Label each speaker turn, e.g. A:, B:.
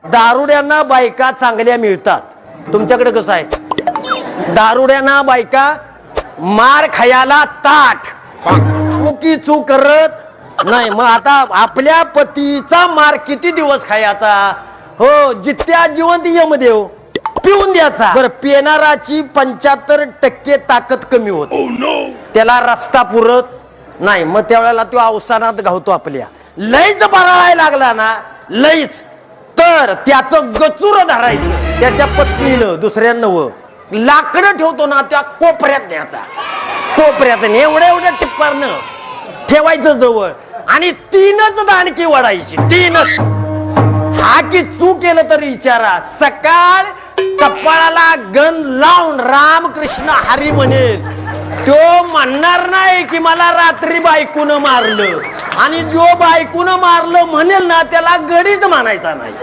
A: दारुड्यांना बायका चांगल्या मिळतात। तुमच्याकडे कसं आहे? दारुड्यांना बायका मार खायला ताट, चुकी चूक करत नाही। मग आता आपल्या पतीचा मार किती दिवस खायचा? हो, जित्या जिवंत यमदेव पिऊन द्यायचा। बरं, पिणाराची 75% ताकद कमी होते, त्याला रस्ता पुरत नाही। मग त्यावेळेला तो अवसानात घावतो आपल्या। लईच बराळायला लागला ना, लईच, तर त्याचं गचूर धरायचं त्याच्या पत्नीनं, दुसऱ्या नवं लाकडं ठेवतो ना त्या कोपऱ्यात न्यायचा, कोपऱ्यात एवढ्या एवढ्या टिप्पारनं ठेवायचं जवळ, आणि 3च दाणकी वडायची, 3च। हा की चूक केलं तरी विचारा, सकाळ कपाळाला गण लावून रामकृष्ण हरी म्हणेल, तो म्हणणार नाही की मला रात्री बायकून मारलं, आणि जो बायकून मारलं म्हणेल ना त्याला गडीच म्हणायचा नाही।